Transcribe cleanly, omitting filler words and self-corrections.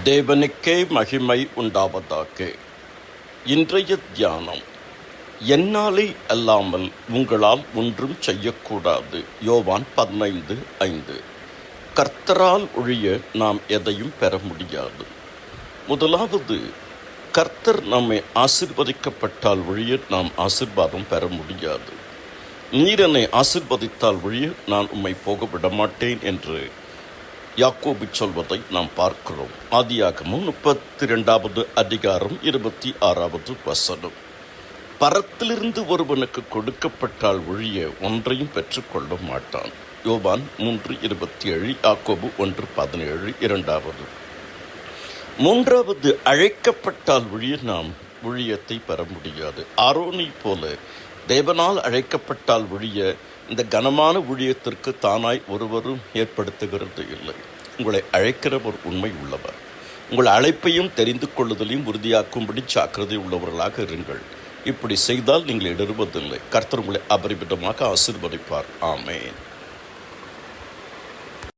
தேவனுக்கே மகிமை உண்டாவதாக. இன்றைய தியானம், என்னாலே அல்லாமல் உங்களால் ஒன்றும் செய்யக்கூடாது. யோவான் 15:5. கர்த்தரால் ஒழிய நாம் எதையும் பெற முடியாது. முதலாவது, கர்த்தர் நம்மை ஆசீர்வதிக்கப்பட்டால் ஒழிய நாம் ஆசீர்வாதம் பெற முடியாது. நீர் என்னை ஆசீர்வதித்தால் ஒழிய நான் உம்மை போக விடமாட்டேன் என்று யாக்கோபு சொல்வதை நாம் பார்க்கிறோம். ஆதியாகமம் 32 அதிகாரம் 26 வசனம். பரத்திலிருந்து ஒருவனுக்கு கொடுக்கப்பட்டால் ஒழிய ஒன்றையும் பெற்றுக்கொள்ள மாட்டான். யோவான் 3:27, யாக்கோபு 1:17. மூன்றாவது, அழைக்கப்பட்டால் ஒழிய நாம் ஊழியத்தை பெற முடியாது. ஆரோனை போல தேவனால் அழைக்கப்பட்டால் ஒழிய இந்த கனமான ஊழியத்திற்கு தானாய் ஒருவரும் ஏற்படுத்துகிறது இல்லை. உங்களை அழைக்கிறவர் உண்மை உள்ளவர். உங்கள் அழைப்பையும் தெரிந்து கொள்ளுதலையும் உறுதியாக்கும்படி ஜாக்கிரதை உள்ளவர்களாக இருங்கள். இப்படி செய்தால் நீங்கள் இடறுவதில்லை. கர்த்தர் உங்களை அபரிமிதமாக ஆசீர்வதிப்பார். ஆமென்.